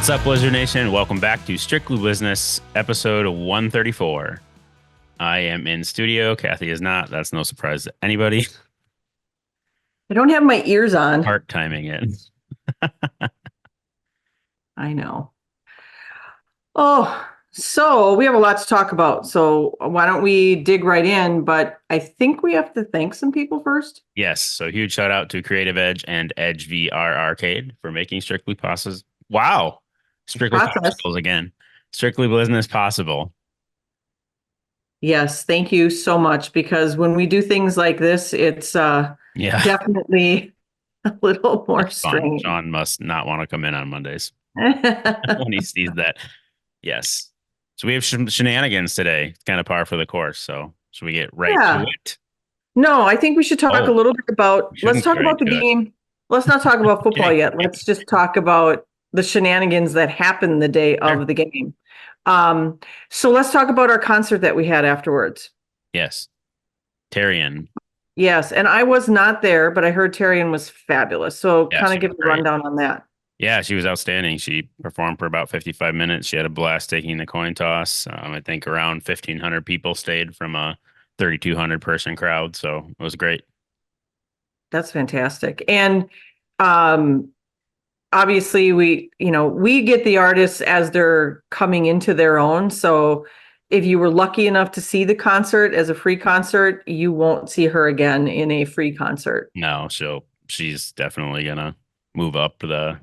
What's up, Blizzard Nation? Welcome back to Strictly Blizzness, episode 134. I am in studio. Kathy is not. That's no surprise to anybody. I don't have my ears on. Part timing it. I know. Oh, so we have a lot to talk about. So why don't we dig right in? But I think we have to thank some people first. Yes. So huge shout out to Creative Edge and Edge VR Arcade for making Strictly possible. Wow. Strictly Popsicles again. Strictly Blizzness possible. Yes, thank you so much, because when we do things like this, it's definitely a little more strange. Sean must not want to come in on Mondays when he sees that. Yes. So we have some shenanigans today. It's kind of par for the course. So should we get right to it? No, I think we should talk a little bit about, let's talk about the game. Let's not talk about football yet. Let's just talk about the shenanigans that happened the day of the game. So let's talk about our concert that we had afterwards. Yes. Tarian. Yes, and I was not there, but I heard Tarian was fabulous. So kind of give a rundown on that. Yeah, she was outstanding. She performed for about 55 minutes. She had a blast taking the coin toss. I think around 1,500 people stayed from a 3,200 person crowd. So it was great. That's fantastic. And obviously we get the artists as they're coming into their own. So if you were lucky enough to see the concert as a free concert, you won't see her again in a free concert. No, she's definitely gonna move up the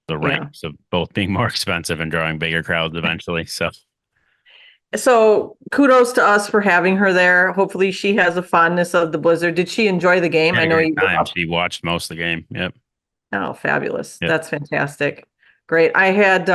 ranks of both being more expensive and drawing bigger crowds eventually. So kudos to us for having her there. Hopefully she has a fondness of the Blizzard. Did she enjoy the game? I know you She watched most of the game. Yep. Oh, fabulous. Yep. That's fantastic. Great. I had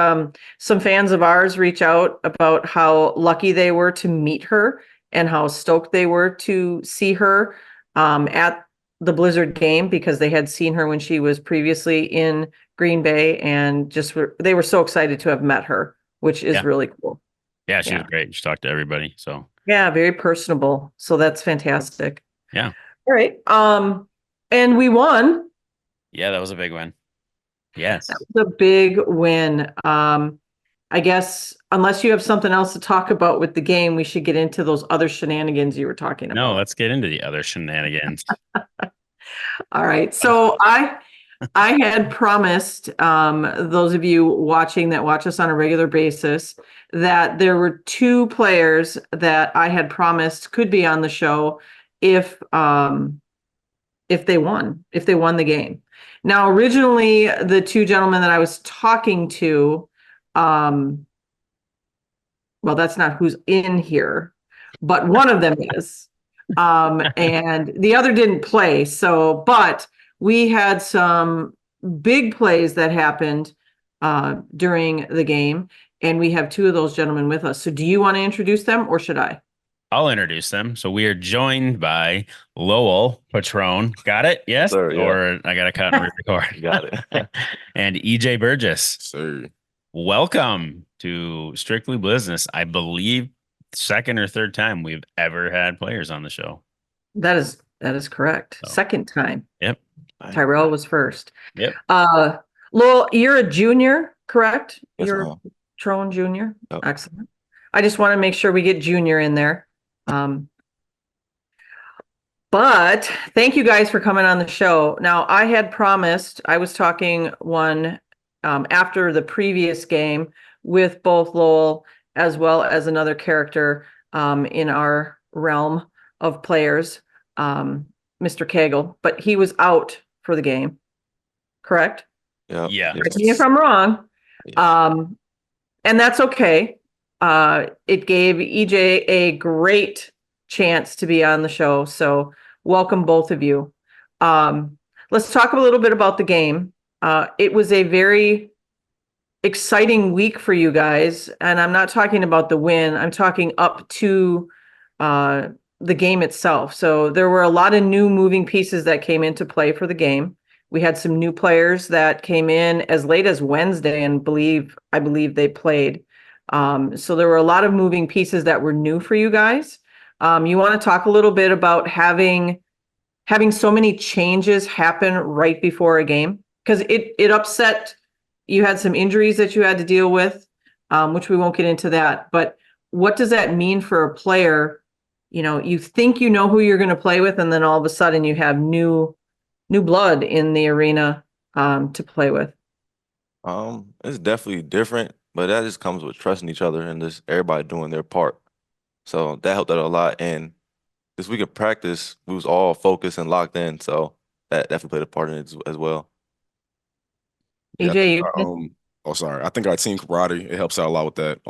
some fans of ours reach out about how lucky they were to meet her and how stoked they were to see her at the Blizzard game, because they had seen her when she was previously in Green Bay, and they were so excited to have met her, which is really cool. Yeah, she was great. She talked to everybody. So yeah, very personable. So that's fantastic. Yeah. All right. And we won. Yeah, that was a big win. Yes. That was a big win. I guess unless you have something else to talk about with the game, we should get into those other shenanigans you were talking about. No, let's get into the other shenanigans. All right. So I had promised those of you watching that watch us on a regular basis that there were two players that I had promised could be on the show if they won the game. Now, originally, the two gentlemen that I was talking to, well, that's not who's in here, but one of them is, and the other didn't play. So, but we had some big plays that happened during the game, and we have two of those gentlemen with us. So do you want to introduce them, or should I? I'll introduce them. So we are joined by Lowell Patron. Got it? Yes? Sir, yeah. Or I got to cut and record. Got it. And EJ Burgess. Sir. Welcome to Strictly Blizzness. I believe second or third time we've ever had players on the show. That is correct. So, second time. Yep. Tyrell was first. Yep. Lowell, you're a junior, correct? Yes, you're Patron Jr. Yep. Excellent. I just want to make sure we get junior in there. But thank you guys for coming on the show. Now, I had promised, I was talking after the previous game with both Lowell as well as another character in our realm of players, Mr. Kegel, but he was out for the game, correct? Yeah. Correct me if I'm wrong. Yes. And that's okay. It gave EJ a great chance to be on the show. So welcome both of you. Let's talk a little bit about the game. It was a very exciting week for you guys. And I'm not talking about the win. I'm talking up to the game itself. So there were a lot of new moving pieces that came into play for the game. We had some new players that came in as late as Wednesday and I believe they played. So there were a lot of moving pieces that were new for you guys. You want to talk a little bit about having so many changes happen right before a game? Because it upset you had some injuries that you had to deal with, which we won't get into that. But what does that mean for a player? You know, you think you know who you're going to play with, and then all of a sudden you have new blood in the arena to play with. It's definitely different, but that just comes with trusting each other and just everybody doing their part. So that helped out a lot. And this week of practice, we was all focused and locked in. So that definitely played a part in it as well. Yeah, I think EJ, oh sorry. I think our team camaraderie, it helps out a lot with that.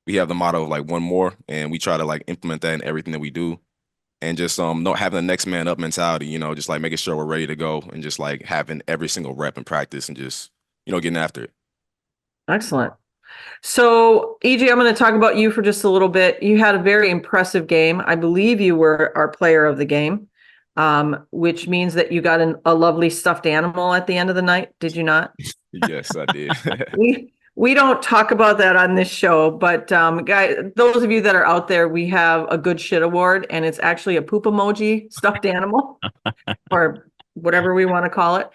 We have the motto of like one more, and we try to like implement that in everything that we do. And just not having the next man up mentality, just like making sure we're ready to go and just like having every single rep in practice and just, getting after it. excellent. So, EJ, I'm going to talk about you for just a little bit. You had a very impressive game. I believe you were our player of the game, which means that you got a lovely stuffed animal at the end of the night. Did you not? Yes, I did. We don't talk about that on this show, but guys, those of you that are out there, we have a good shit award, and it's actually a poop emoji stuffed animal, or whatever we want to call it.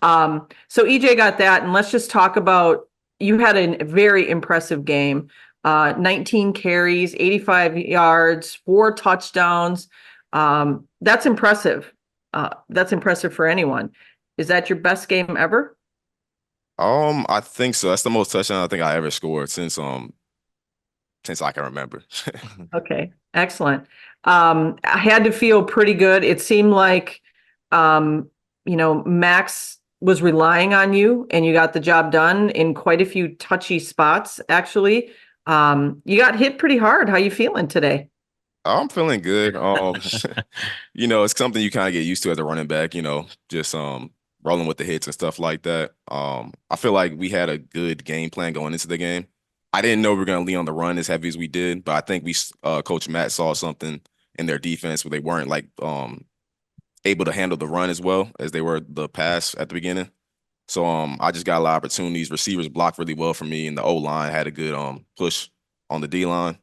So EJ got that, and let's just talk about, you had a very impressive game. 19 carries, 85 yards, 4 touchdowns. That's impressive. That's impressive for anyone. Is that your best game ever? I think so. That's the most touchdown I think I ever scored since I can remember. Okay, excellent. I had to feel pretty good. It seemed like, Max was relying on you, and you got the job done in quite a few touchy spots, actually. You got hit pretty hard. How you feeling today? I'm feeling good. It's something you kind of get used to as a running back, just rolling with the hits and stuff like that. I feel like we had a good game plan going into the game. I didn't know we were going to lean on the run as heavy as we did, but I think Coach Matt saw something in their defense where they weren't like able to handle the run as well as they were the pass at the beginning. So I just got a lot of opportunities. Receivers blocked really well for me, and the O-line had a good push on the D-line.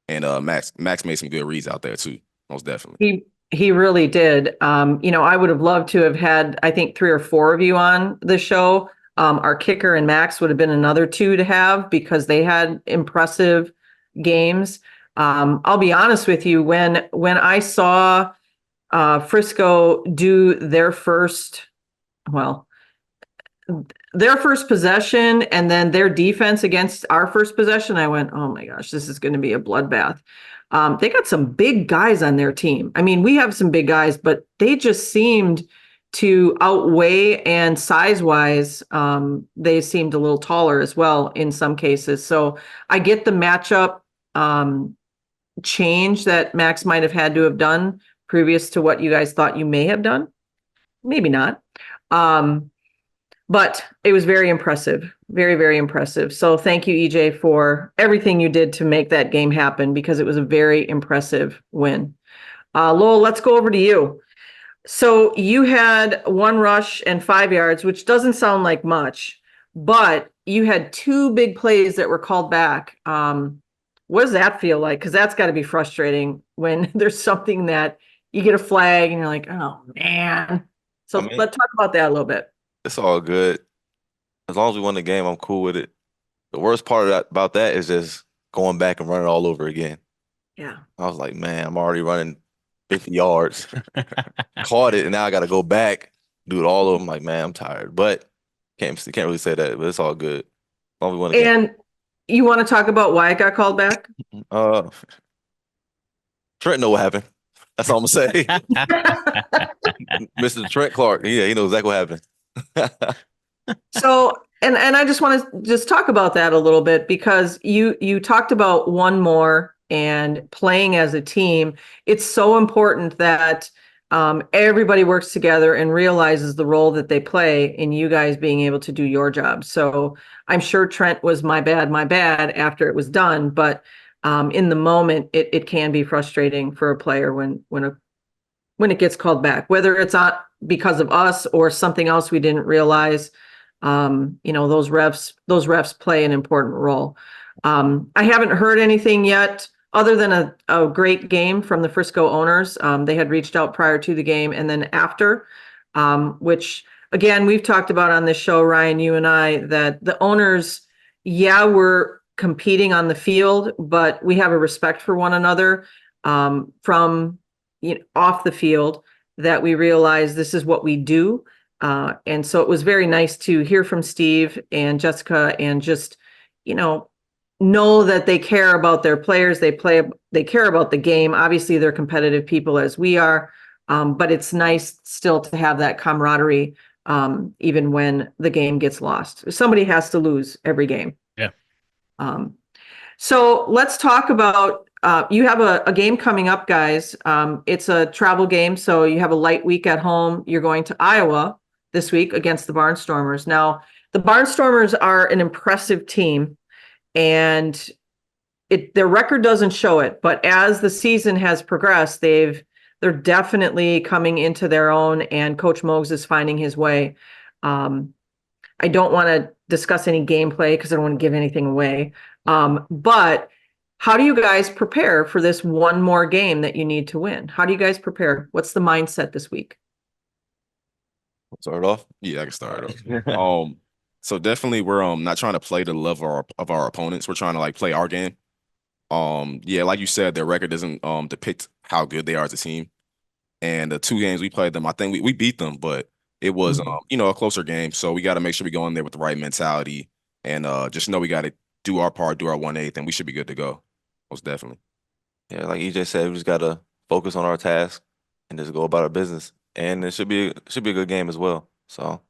And Max made some good reads out there too, most definitely. He really did. I would have loved to have had, I think, 3 or 4 of you on the show. Our kicker and Max would have been another 2 to have, because they had impressive games. I'll be honest with you, when I saw Frisco do their first possession and then their defense against our first possession, I went, oh my gosh, this is going to be a bloodbath. They got some big guys on their team. I mean, we have some big guys, but they just seemed to outweigh, and size-wise, they seemed a little taller as well in some cases. So I get the matchup change that Max might have had to have done previous to what you guys thought you may have done. Maybe not. But it was very impressive. Very, very impressive. So thank you, EJ, for everything you did to make that game happen, because it was a very impressive win. Lowell, let's go over to you. So you had 1 rush and 5 yards, which doesn't sound like much, but you had 2 big plays that were called back. What does that feel like? Because that's got to be frustrating when there's something that you get a flag and you're like, oh, man. So let's talk about that a little bit. It's all good. As long as we won the game, I'm cool with it. The worst part about that is just going back and running all over again. Yeah. I was like, man, I'm already running 50 yards. Caught it, and now I got to go back, do it all over. I'm like, man, I'm tired. But can't really say that, but it's all good. As long as we won the game. And you want to talk about why it got called back? Trent know what happened. That's all I'm gonna say. Mr. Trent Clark, yeah, he knows exactly what happened. So, and I just want to just talk about that a little bit, because you talked about one more and playing as a team. It's so important that everybody works together and realizes the role that they play in you guys being able to do your job. So I'm sure Trent was my bad after it was done, but in the moment, it can be frustrating for a player when it gets called back, whether it's not because of us or something else we didn't realize. Those refs play an important role. I haven't heard anything yet other than a great game from the Frisco owners. They had reached out prior to the game and then after, which again, we've talked about on this show, Ryan, you and I, that the owners, yeah, we're competing on the field, but we have a respect for one another from off the field, that we realize this is what we do. And so it was very nice to hear from Steve and Jessica and just, know that they care about their players. They care about the game. Obviously, they're competitive people as we are. But it's nice still to have that camaraderie, even when the game gets lost. Somebody has to lose every game. Yeah. So let's talk about, you have a game coming up, guys. It's a travel game, so you have a light week at home. You're going to Iowa this week against the Barnstormers. Now, the Barnstormers are an impressive team, and their record doesn't show it, but as the season has progressed, they're definitely coming into their own, and Coach Mogs is finding his way. I don't want to discuss any gameplay because I don't want to give anything away. But how do you guys prepare for this one more game that you need to win? How do you guys prepare? What's the mindset this week? Start off. Yeah, I can start off. So definitely we're not trying to play the level of our opponents. We're trying to like play our game. Yeah, like you said, their record doesn't depict how good they are as a team. And the 2 games we played them, I think we beat them, but it was a closer game. So we got to make sure we go in there with the right mentality and just know we got to do our part, do our 1/8, and we should be good to go. Most definitely. Yeah, like EJ said, we just gotta focus on our task and just go about our business. And it should be a good game as well. So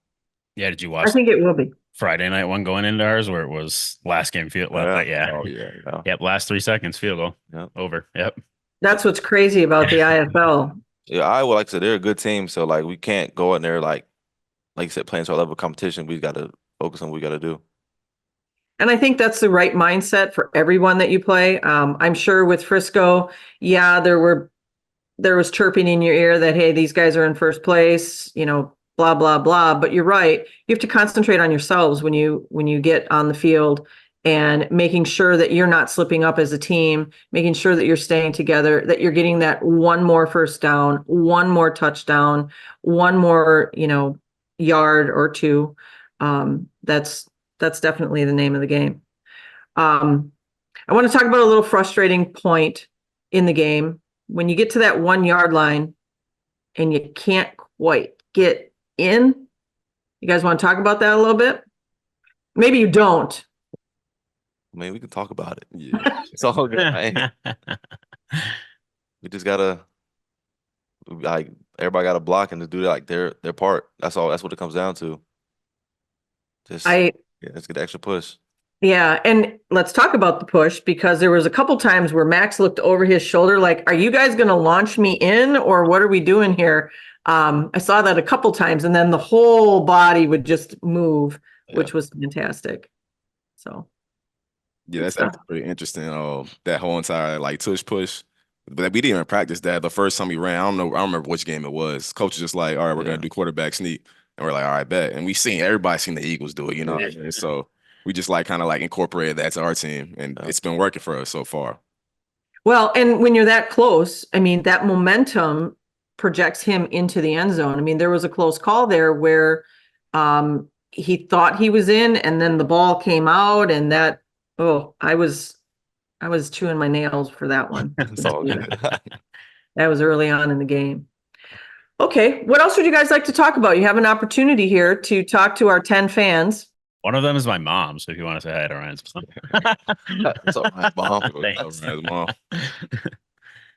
Yeah, did you I watch think it will be. Friday night one going into ours where it was last game field? Yeah. Oh yeah. Yep, last 3 seconds field goal. Yep. Over. Yep. That's what's crazy about the IFL. yeah, Iowa, like I said, they're a good team. So like we can't go in there like you said, playing to our level of competition. We gotta focus on what we gotta do. And I think that's the right mindset for everyone that you play. I'm sure with Frisco, yeah, there was chirping in your ear that, hey, these guys are in first place, blah, blah, blah. But you're right. You have to concentrate on yourselves when you get on the field, and making sure that you're not slipping up as a team, making sure that you're staying together, that you're getting that one more first down, one more touchdown, one more, yard or two. That's definitely the name of the game. I want to talk about a little frustrating point in the game. When you get to that 1 yard line and you can't quite get in, you guys want to talk about that a little bit? Maybe you don't. I mean, we can talk about it. Yeah. It's all good. Man. We just gotta everybody got to block and to do like their part. That's all. That's what it comes down to. Just let's get the extra push. Yeah, and let's talk about the push, because there was a couple times where Max looked over his shoulder like, are you guys going to launch me in, or what are we doing here? I saw that a couple times, and then the whole body would just move, which was fantastic. So yeah, that's pretty interesting. That whole entire like tush push. But we didn't even practice that. The first time we ran, I don't remember which game it was. Coach was just like, all right, we're gonna do quarterback sneak. And we're like, all right, bet. And everybody seen the Eagles do it, what I mean? So we just kind of incorporated that to our team, and it's been working for us so far. Well, and when you're that close, I mean, that momentum projects him into the end zone. I mean, there was a close call there where he thought he was in, and then the ball came out, and that, I was chewing my nails for that one. It's all good. That was early on in the game. Okay, what else would you guys like to talk about? You have an opportunity here to talk to our 10 fans. One of them is my mom, so if you want to say hi to Ryan's mom. That's all right, Mom. Thanks. All right, Mom.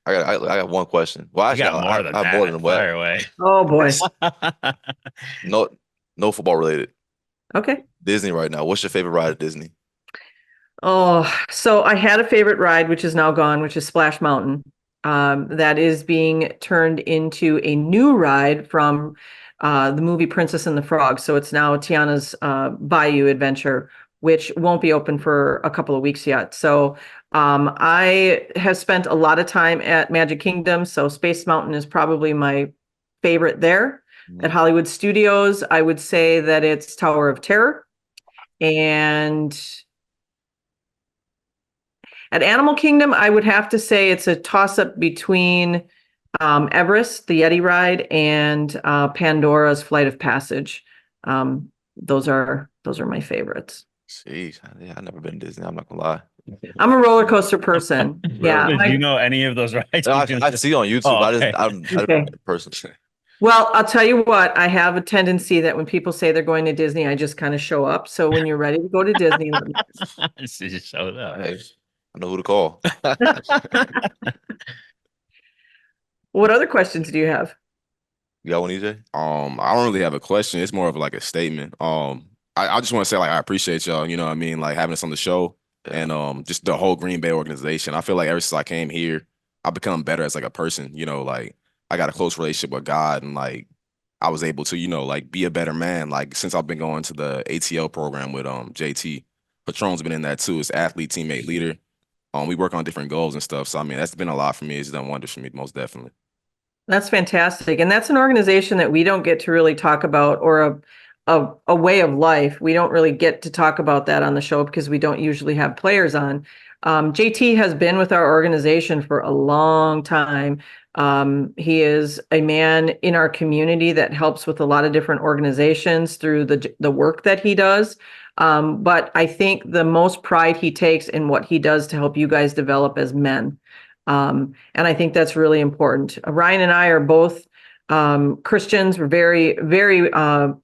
I got one question. Well, actually, I got I have more than Fire one. away. Oh boy. No football related. Okay. Disney right now. What's your favorite ride at Disney? Oh, so I had a favorite ride, which is now gone, which is Splash Mountain. That is being turned into a new ride from the movie Princess and the Frog. So it's now Tiana's Bayou Adventure, which won't be open for a couple of weeks yet. So I have spent a lot of time at Magic Kingdom. So Space Mountain is probably my favorite there. At Hollywood Studios, I would say that it's Tower of Terror. And at Animal Kingdom, I would have to say it's a toss-up between Everest, the Yeti ride, and Pandora's Flight of Passage. Those are my favorites. Jeez, I've never been to Disney. I'm not gonna lie. I'm a roller coaster person. Yeah. Do you know any of those rides? No, I see on YouTube. Oh, I just okay. I'm Okay. never been in person. Well, I'll tell you what, I have a tendency that when people say they're going to Disney, I just kind of show up. So when you're ready to go to Disney, let me know. She just showed up. Hey, I know who to call. What other questions do you have? You got one, EJ? I don't really have a question. It's more of like a statement. I just want to say like I appreciate y'all, you know what I mean, like having us on the show Yeah. and just the whole Green Bay organization. I feel like ever since I came here, I've become better as like a person, you know, like I got a close relationship with God and like I was able to, you know, like be a better man. Like since I've been going to the ATL program with JT. Patron's been in that too, as athlete, teammate, leader. We work on different goals and stuff. So I mean, that's been a lot for me. It's done wonders for me, most definitely. That's fantastic. And that's an organization that we don't get to really talk about, or a way of life. We don't really get to talk about that on the show because we don't usually have players on. JT has been with our organization for a long time. He is a man in our community that helps with a lot of different organizations through the work that he does. But I think the most pride he takes in what he does to help you guys develop as men. And I think that's really important. Ryan and I are both Christians. We're very, very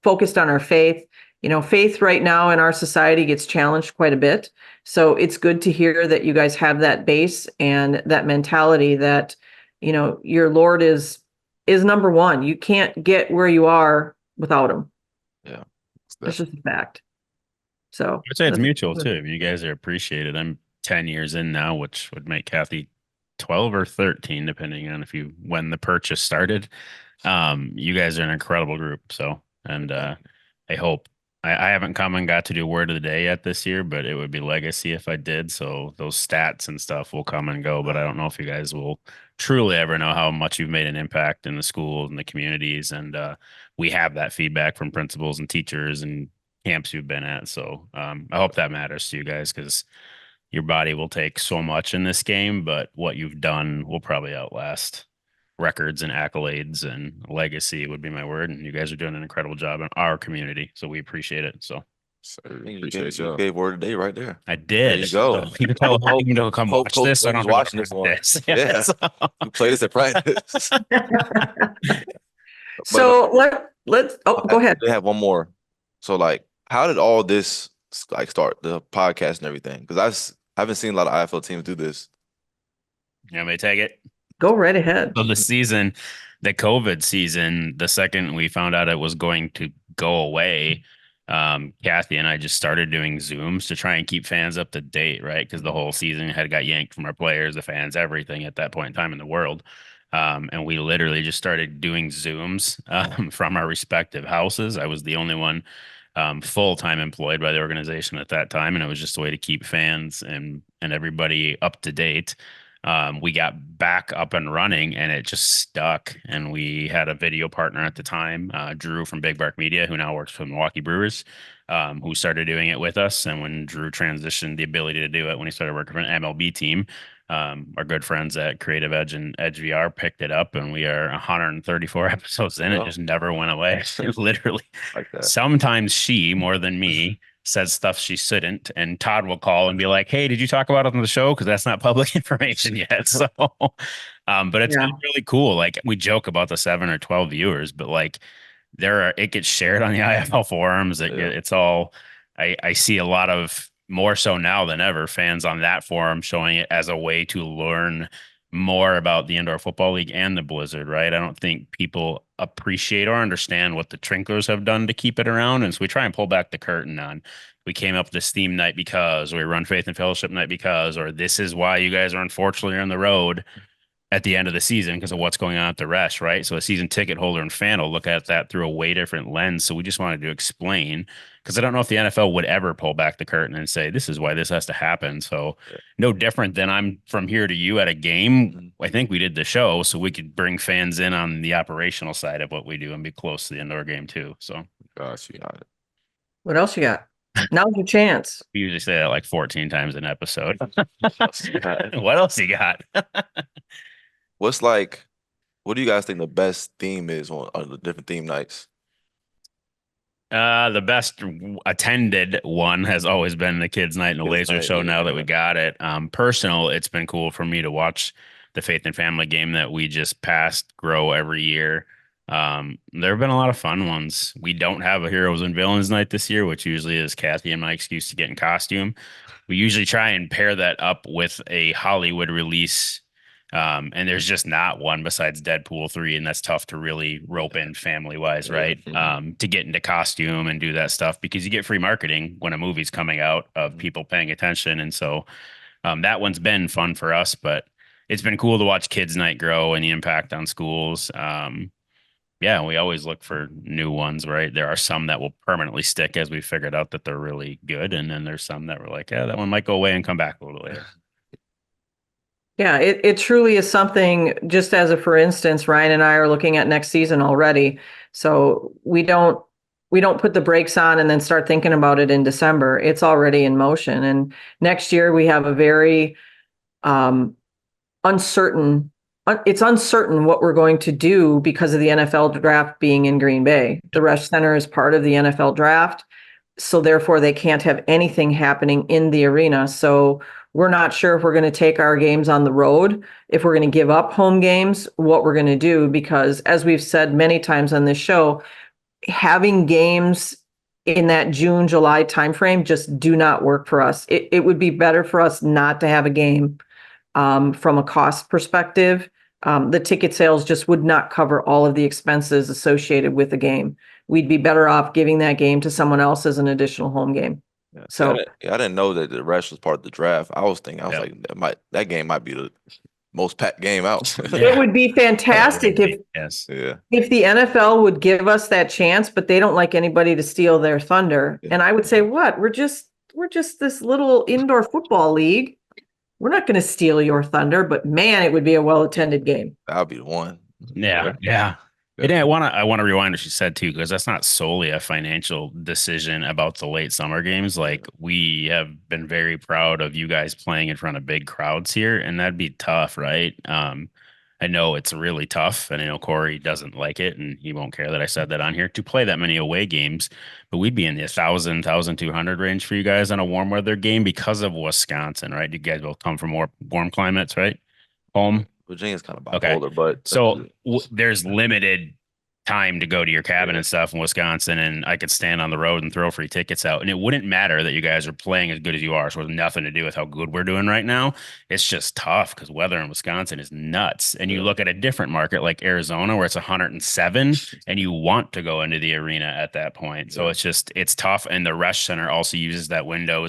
focused on our faith. You know, faith right now in our society gets challenged quite a bit. So it's good to hear that you guys have that base and that mentality that, you know, your Lord is number one. You can't get where you are without him. Yeah. That's just a fact. So I'd say it's mutual too. I mean, you guys are appreciated. I'm 10 years in now, which would make Kathy 12 or 13, depending on when the purchase started. You guys are an incredible group. So, and I hope I haven't come and got to do word of the day yet this year, but it would be legacy if I did. So those stats and stuff will come and go, but I don't know if you guys will truly ever know how much you've made an impact in the schools and the communities. And we have that feedback from principals and teachers and camps you've been at. So I hope that matters to you guys, because your body will take so much in this game, but what you've done will probably outlast records and accolades, and legacy would be my word. And you guys are doing an incredible job in our community. So we appreciate it. So Appreciate You y'all. gave word today right there. I did. There you go. So you can tell Hope- you can come hope watch Coach this. So I Doug's don't have watching to this one. this. Yeah. So- You played this at practice. So let's go ahead. They have one more. So like, how did all this like start, the podcast and everything? Because I haven't seen a lot of IFL teams do this. You want me to take it? Go right ahead. So the COVID season, the second we found out it was going to go away, Kathy and I just started doing Zooms to try and keep fans up to date, right? Because the whole season had got yanked from our players, the fans, everything at that point in time in the world. And we literally just started doing Zooms from our respective houses. I was the only one full-time employed by the organization at that time, and it was just a way to keep fans and everybody up to date. We got back up and running, and it just stuck. And we had a video partner at the time, Drew from Big Bark Media, who now works for the Milwaukee Brewers, who started doing it with us. And when Drew transitioned the ability to do it, when he started working for an MLB team, our good friends at Creative Edge and Edge VR picked it up, and we are 134 episodes in. It just never went away. It literally, Like that. sometimes she, more than me, says stuff she shouldn't, and Todd will call and be like, "Hey, did you talk about it on the show? Because that's not public information yet." So, but it's been really cool. Like, we joke about the 7 or 12 viewers, but like it gets shared on the IFL forums. It's all, I see a lot of, more so now than ever, fans on that forum showing it as a way to learn more about the Indoor Football League and the Blizzard, right? I don't think people appreciate or understand what the Trinklers have done to keep it around. And so we try and pull back the curtain on, we came up with this theme night because, or we run Faith and Fellowship night because, or this is why you guys are unfortunately on the road at the end of the season because of what's going on at the rest, right? So a season ticket holder and fan will look at that through a way different lens. So we just wanted to explain, because I don't know if the NFL would ever pull back the curtain and say, this is why this has to happen. So no different than I'm from here to you at a game. I think we did the show so we could bring fans in on the operational side of what we do and be close to the indoor game too. So Gosh, you got it. What else you got? Now's your chance. we usually say that like 14 times an episode. What else you got? What do you guys think the best theme is on the different theme nights? The best attended one has always been the kids' night and the Kids' laser night, show. Now that we yeah. got it, personal, it's been cool for me to watch the Faith and Family game that we just passed grow every year. There have been a lot of fun ones. We don't have a heroes and villains night this year, which usually is Kathy and my excuse to get in costume. We usually try and pair that up with a Hollywood release. And there's just not one besides Deadpool 3, and that's tough to really rope in family wise, right? To get into costume and do that stuff because you get free marketing when a movie's coming out of people paying attention. And so that one's been fun for us, but it's been cool to watch Kids Night grow and the impact on schools. Yeah, we always look for new ones, right? There are some that will permanently stick as we figured out that they're really good. And then there's some that we're like, yeah, that one might go away and come back a little later. Yeah, it truly is something. Just as a for instance, Ryan and I are looking at next season already. So we don't put the brakes on and then start thinking about it in December. It's already in motion. And next year we have a very uncertain it's uncertain what we're going to do because of the NFL draft being in Green Bay. The Resch Center is part of the NFL draft, so therefore they can't have anything happening in the arena. So we're not sure if we're going to take our games on the road, if we're going to give up home games, what we're going to do, because as we've said many times on this show, having games in that June, July timeframe just do not work for us. It would be better for us not to have a game from a cost perspective. The ticket sales just would not cover all of the expenses associated with the game. We'd be better off giving that game to someone else as an additional home game. Yeah. So I didn't know that the rest was part of the draft. I was like, that game might be the most packed game out. it would be fantastic if Yes. Yeah. if the NFL would give us that chance, but they don't like anybody to steal their thunder. Yeah. And I would say, what? We're just this little indoor football league. We're not going to steal your thunder, but man, it would be a well-attended game. That'll be the one. Yeah. And I want to rewind what she said too, because that's not solely a financial decision about the late summer games. Like we have been very proud of you guys playing in front of big crowds here, and that'd be tough, right? I know it's really tough, and I know Corey doesn't like it, and he won't care that I said that on here to play that many away games. But we'd be in the 1,200 range for you guys on a warm weather game because of Wisconsin, right? You guys both come from more warm climates, right? Home. Virginia's kind of Okay. bipolar, but So there's limited time to go to your cabin and stuff in Wisconsin, and I could stand on the road and throw free tickets out, and it wouldn't matter that you guys are playing as good as you are. So it has nothing to do with how good we're doing right now. It's just tough because weather in Wisconsin is nuts. And you look at a different market like Arizona where it's 107 and you want to go into the arena at that point. So it's tough. And the Resch Center also uses that window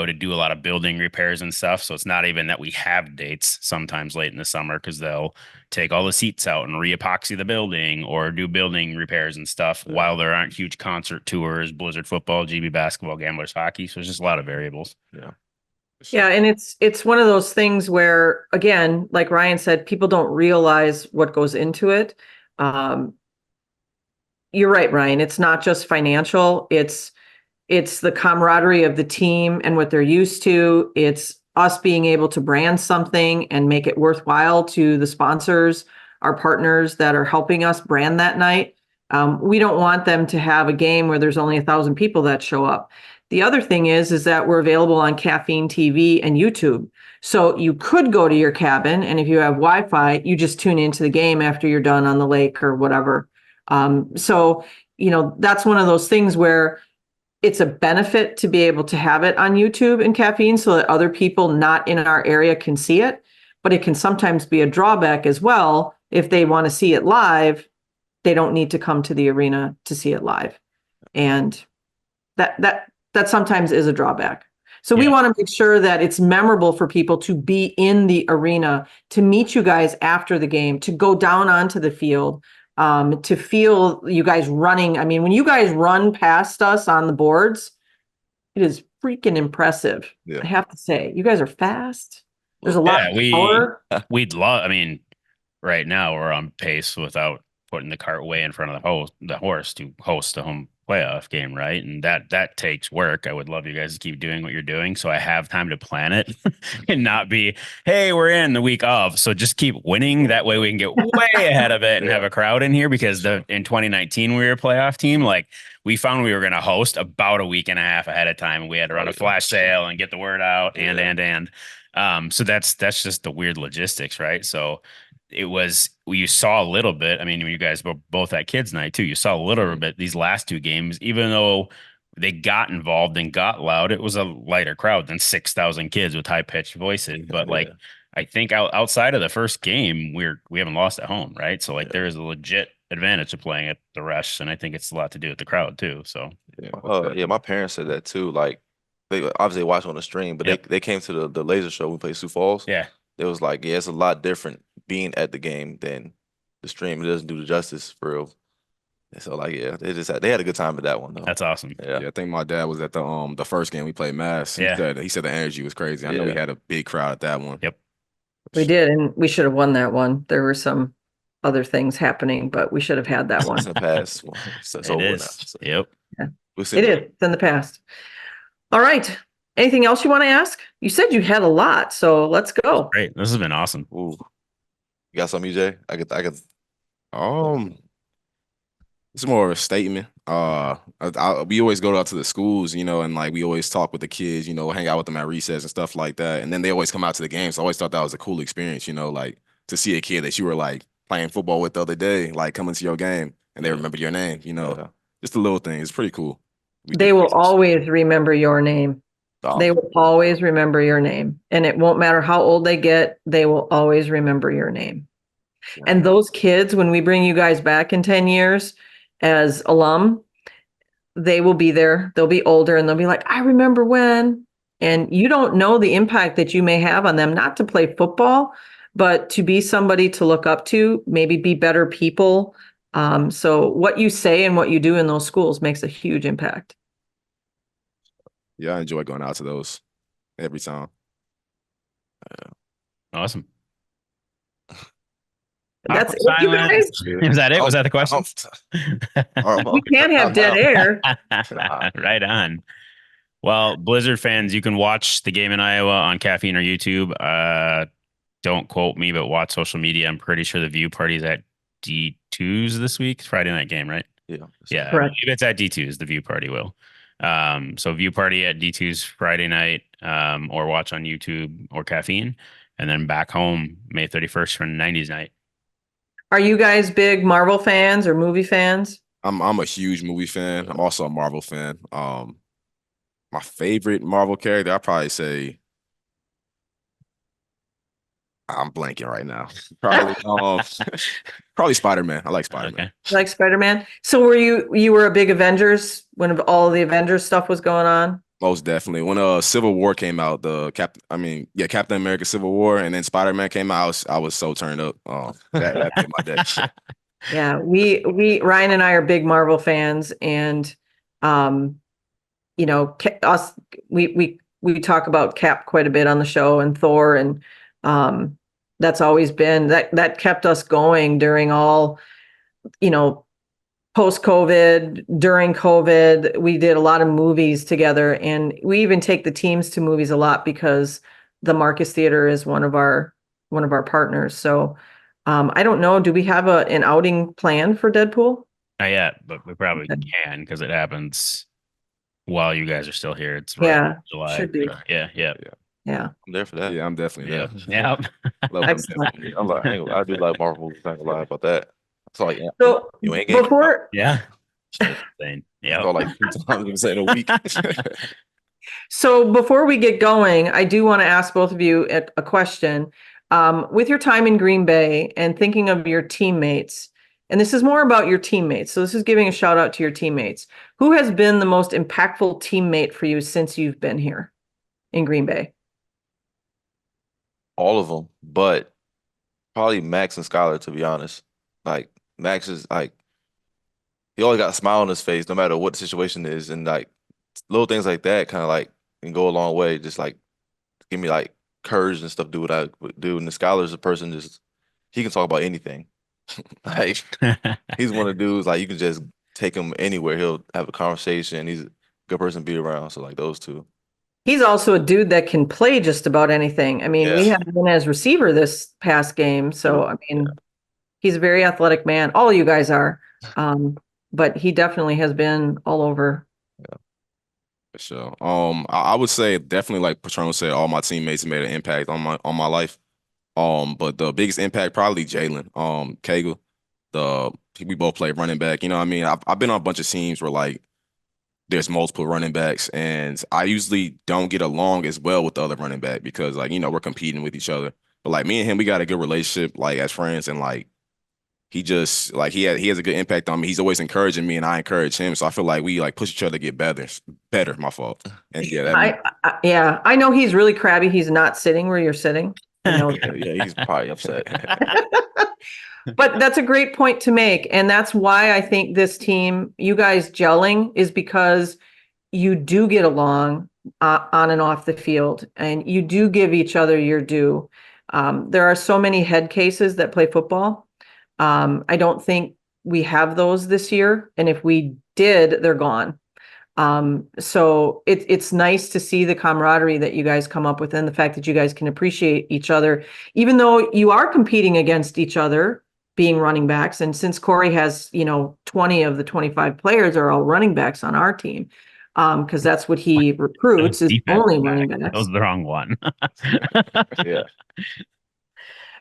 to do a lot of building repairs and stuff. So it's not even that we have dates sometimes late in the summer because they'll take all the seats out and re-epoxy the building or do building repairs and stuff while there aren't huge concert tours, Blizzard football, GB basketball, Gamblers hockey. So there's just a lot of variables. yeah. Yeah, and it's one of those things where, again, like Ryan said, people don't realize what goes into it. You're right, Ryan. It's not just financial. It's the camaraderie of the team and what they're used to. It's us being able to brand something and make it worthwhile to the sponsors, our partners that are helping us brand that night. We don't want them to have a game where there's only 1,000 people that show up. The other thing is that we're available on Caffeine TV and YouTube. So you could go to your cabin, and if you have Wi-Fi, you just tune into the game after you're done on the lake or whatever. So, that's one of those things where it's a benefit to be able to have it on YouTube and Caffeine so that other people not in our area can see it. But it can sometimes be a drawback as well. If they want to see it live, they don't need to come to the arena to see it live. And that sometimes is a drawback. So we want to make sure that it's memorable for people to be in the arena, to meet you guys after the game, to go down onto the field, to feel you guys running. I mean, when you guys run past us on the boards, it is freaking impressive. Yeah. I have to say, you guys are fast. There's a lot of power. We'd love, I mean, right now we're on pace without putting the cart way in front of the horse to host a home playoff game, right? And that takes work. I would love you guys to keep doing what you're doing so I have time to plan it and not be, hey, we're in the week of. So just keep winning. That way we can get way ahead of it and have a crowd in here because in 2019 we were a playoff team. Like we found we were going to host about a week and a half ahead of time. We had to run a flash sale and get the word out and. So that's just the weird logistics, right? So you saw a little bit. I mean, when you guys were both at kids night too, you saw a little bit these last two games, even though they got involved and got loud, it was a lighter crowd than 6,000 kids with high pitched voices. But like, I think outside of the first game, we haven't lost at home, right? So like there is a legit advantage to playing at the Rush, and I think it's a lot to do with the crowd too. So my parents said that too. Like they obviously watch on the stream, but they came to the laser show when we played Sioux Falls. Yeah. It was like, it's a lot different being at the game than the stream. It doesn't do the justice for real. And so like, they had a good time at that one though. That's awesome. Yeah, I think my dad was at the first game we played Mass. He said the energy was crazy. I know we had a big crowd at that one. Yep. We did, and we should have won that one. There were some other things happening, but we should have had that one. It's in the past. It's over now. So. Yep. Yeah. We'll see. It is. It's in the past. All right. Anything else you want to ask? You said you had a lot, so let's go. Great. This has been awesome. Ooh. You got some, EJ? I could. It's more of a statement. We always go out to the schools, and like we always talk with the kids, hang out with them at recess and stuff like that. And then they always come out to the games. So I always thought that was a cool experience, like to see a kid that you were like playing football with the other day, like coming to your game and they remember your name, just a little thing. It's pretty cool. They will always remember your name. They will always remember your name. And it won't matter how old they get, they will always remember your name. Yeah. And those kids, when we bring you guys back in 10 years as alum, they will be there. They'll be older and they'll be like, I remember when. And you don't know the impact that you may have on them, not to play football, but to be somebody to look up to, maybe be better people. So what you say and what you do in those schools makes a huge impact. Yeah, I enjoy going out to those every time. Awesome. That's it, you guys? Was that it? Was that the question? We can't have dead air. Right on. Well, Blizzard fans, you can watch the game in Iowa on Caffeine or YouTube. Don't quote me, but watch social media. I'm pretty sure the view party's at D2's this week. It's Friday night game, right? Yeah. Correct. If it's at D2's, the view party will. So view party at D2's Friday night, or watch on YouTube or Caffeine, and then back home May 31st for 90s night. Are you guys big Marvel fans or movie fans? I'm a huge movie fan. I'm also a Marvel fan. My favorite Marvel character, I'd probably say, I'm blanking right now. Probably Spider-Man. I like Spider-Man. Okay. You like Spider-Man? So you were a big Avengers when all of the Avengers stuff was going on? Most definitely. When Civil War came out, Captain America Civil War, and then Spider-Man came out, I was so turned up. That made my day. Yeah, we Ryan and I are big Marvel fans, and us we talk about Cap quite a bit on the show, and Thor, and that's always been that kept us going during all, post-COVID, during COVID. We did a lot of movies together, and we even take the teams to movies a lot because the Marcus Theater is one of our partners. So I don't know, do we have an outing plan for Deadpool? Not yet, but we probably can because it happens while you guys are still here. It's right in July. Should be. Yeah. I'm there for that. Yeah, I'm definitely there. Yeah. Excellent. I'm like, I do like Marvel movies. I ain't gonna lie about that. So like, So you ain't getting before, Yeah. yeah, like 2 times in a week. So before we get going, I do want to ask both of you a question. With your time in Green Bay and thinking of your teammates, and this is more about your teammates, so this is giving a shout out to your teammates. Who has been the most impactful teammate for you since you've been here in Green Bay? All of them, but probably Max and Skylar, to be honest. Like, Max is like, he always got a smile on his face no matter what the situation is. And like little things like that kind of like can go a long way. Just like give me like courage and stuff, do what I would do. And the Skylar's a person he can talk about anything. Like, he's one of the dudes like you can just take him anywhere. He'll have a conversation. He's a good person to be around. So like those two. He's also a dude that can play just about anything. I mean, we Yeah. had him as receiver this past game. So, I mean, he's a very athletic man. All you guys are. But he definitely has been all over. For sure. I would say definitely like Patron said, all my teammates made an impact on my life. But the biggest impact probably Jalen, Cagle. We both play running back. You know what I mean? I've been on a bunch of teams where like there's multiple running backs, and I usually don't get along as well with the other running back because like, we're competing with each other. But like me and him, we got a good relationship like as friends, and like he just like he has a good impact on me. He's always encouraging me and I encourage him. So I feel like we like push each other to get better, my fault. And yeah, I know he's really crabby. He's not sitting where you're sitting. Yeah, he's probably upset. But that's a great point to make. And that's why I think this team, you guys gelling, is because you do get along on and off the field, and you do give each other your due. There are so many head cases that play football. I don't think we have those this year. And if we did, they're gone. So it's nice to see the camaraderie that you guys come up with and the fact that you guys can appreciate each other, even though you are competing against each other being running backs. And since Corey has, 20 of the 25 players are all running backs on our team, because that's what he recruits is only running backs. That was the wrong one. Yeah.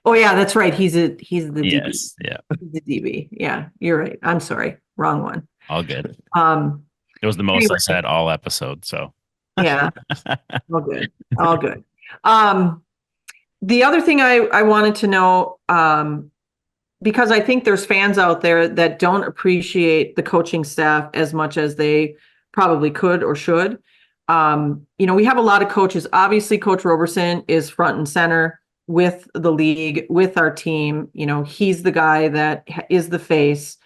Oh yeah, that's right. He's the DB. Yes. Yeah. He's the DB. Yeah, you're right. I'm sorry. Wrong one. All good. It was the most Anyway. I said all episode. So Yeah. All good. All good. The other thing I wanted to know, because I think there's fans out there that don't appreciate the coaching staff as much as they probably could or should. We have a lot of coaches. Obviously, Coach Roberson is front and center with the league, with our team. He's the guy that is the face.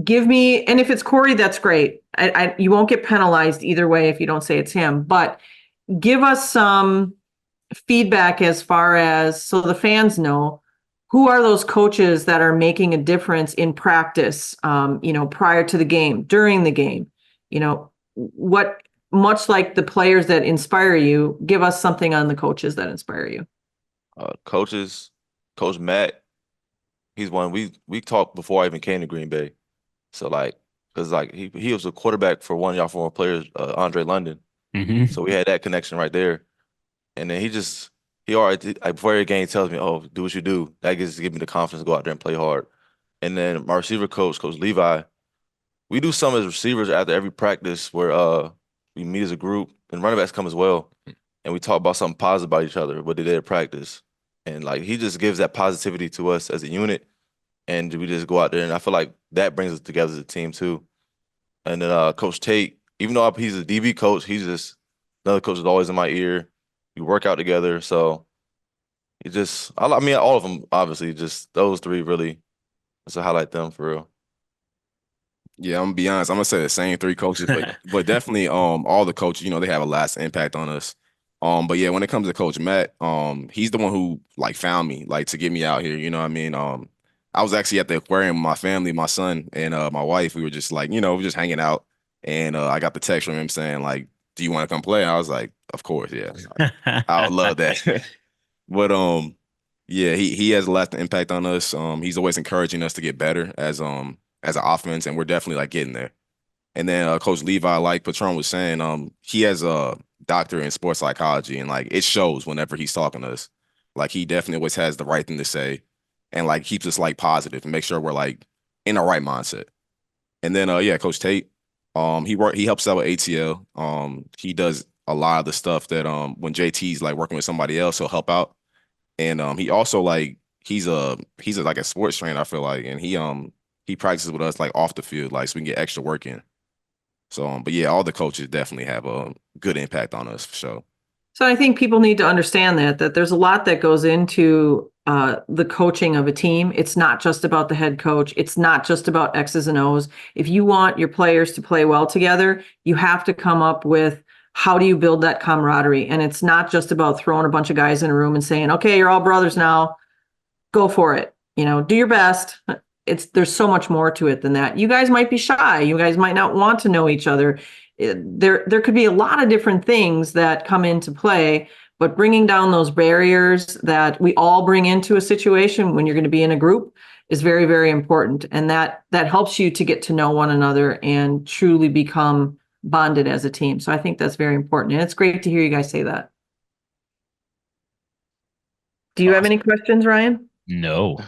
Give me, and if it's Corey, that's great. You won't get penalized either way if you don't say it's him, but give us some feedback as far as, so the fans know, who are those coaches that are making a difference in practice, prior to the game, during the game, what, much like the players that inspire you, give us something on the coaches that inspire you. Coach Matt, he's one we talked before I even came to Green Bay. So like, cause like he was a quarterback for one of y'all former players, Andre London. Mhm. So we had that connection right there. And then he already like before every game tells me, "Oh, do what you do." That gives me the confidence to go out there and play hard. And then my receiver Coach Levi, we do some as receivers after every practice where we meet as a group and running backs come as well, and we talk about something positive about each other, what they did at practice, and like he just gives that positivity to us as a unit, and we just go out there, and I feel like that brings us together as a team too. And then Coach Tate, even though he's a DB coach, he's just another coach that's always in my ear. We work out together, so I mean, all of them obviously, just those three really. Let's highlight them for real. Yeah, I'm gonna be honest. I'm gonna say the same three coaches, but definitely all the coaches, they have a lasting impact on us. But yeah, when it comes to Coach Matt, he's the one who like found me, like to get me out here. You know what I mean? I was actually at the aquarium with my family, my son and my wife. We were just like, we were just hanging out, and I got the text from him saying like, "Do you want to come play?" I was like, "Of course, yeah, I would love that." But yeah, he has a lasting impact on us. He's always encouraging us to get better as an offense, and we're definitely like getting there. And then Coach Levi, like Patron was saying, he has a doctorate in sports psychology, and like it shows whenever he's talking to us. Like he definitely always has the right thing to say, and like keeps us like positive and make sure we're like in the right mindset. And then yeah, Coach Tate, he helps out with ATL. He does a lot of the stuff that when JT's like working with somebody else, he'll help out. And he also like he's like a sports trainer, I feel like, and he practices with us like off the field, like so we can get extra work in. So but yeah, all the coaches definitely have a good impact on us for sure. So I think people need to understand that there's a lot that goes into the coaching of a team. It's not just about the head coach. It's not just about X's and O's. If you want your players to play well together, you have to come up with how do you build that camaraderie? And it's not just about throwing a bunch of guys in a room and saying, okay, you're all brothers now, go for it. Do your best. there's so much more to it than that. You guys might be shy. You guys might not want to know each other. There could be a lot of different things that come into play, but bringing down those barriers that we all bring into a situation when you're going to be in a group is very, very important. And that helps you to get to know one another and truly become bonded as a team. So I think that's very important. And it's great to hear you guys say that. Do you have any questions, Ryan? No.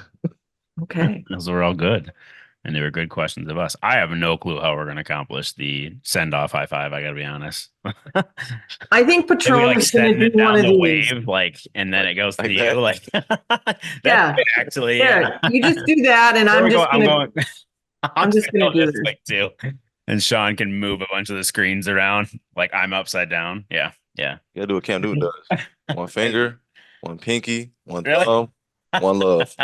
Okay. Those were all good. And they were good questions of us. I have no clue how we're going to accomplish the send-off high five. I got to be honest. I think Patron is going to do one of these. Wave, like, and then it goes to you. Like, yeah, actually, yeah. You just do that, and I'm just going to do this like too. And Sean can move a bunch of the screens around, like I'm upside down. Yeah, yeah. You gotta do what Cam Newton does. One finger, one pinky, one Really? thumb, one love.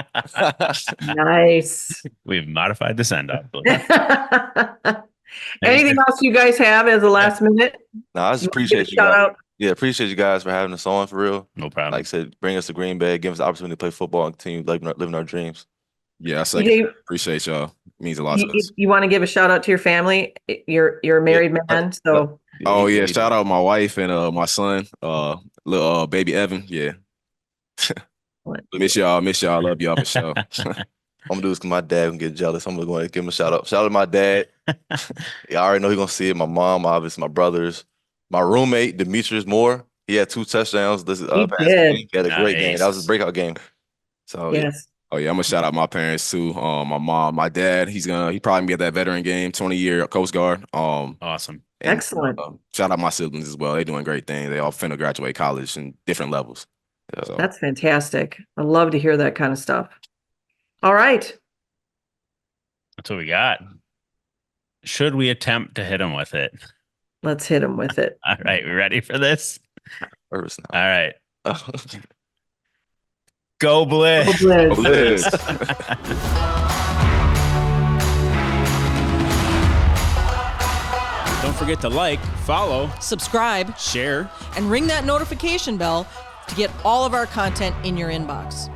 Nice. We've modified the send-off. Anything else you guys have as a last minute? No, I just appreciate you shout guys. out. Yeah, appreciate you guys for having us on for real. No problem. Like I said, bring us to Green Bay, give us the opportunity to play football and continue living our dreams. Yeah, I appreciate y'all. It means a lot to us. You want to give a shout out to your family? You're a married man, so. Oh yeah, shout out my wife and my son, little baby Evan. Yeah. Miss y'all. Love y'all for sure. I'm gonna do this because my dad can get jealous. I'm gonna go ahead and give him a shout out. Shout out to my dad. Yeah, I already know he's gonna see it. My mom, obviously, my brothers, my roommate Demetrius Moore. He had 2 touchdowns. This past game. He had a great game. That was his breakout game. So yes. Yeah. Oh yeah, I'm gonna shout out my parents too. My mom, my dad. He probably be at that veteran game, 20-year Coast Guard. Awesome. And, Excellent. Shout out my siblings as well. They're doing great things. They all finna graduate college in different levels. So. That's fantastic. I love to hear that kind of stuff. All right. That's what we got. Should we attempt to hit him with it? Let's hit him with it. All right, we ready for this? Nervous now. All right. Go Blizz. Go Blizz. Go Blizz. Don't forget to like, follow, subscribe, share, and ring that notification bell to get all of our content in your inbox.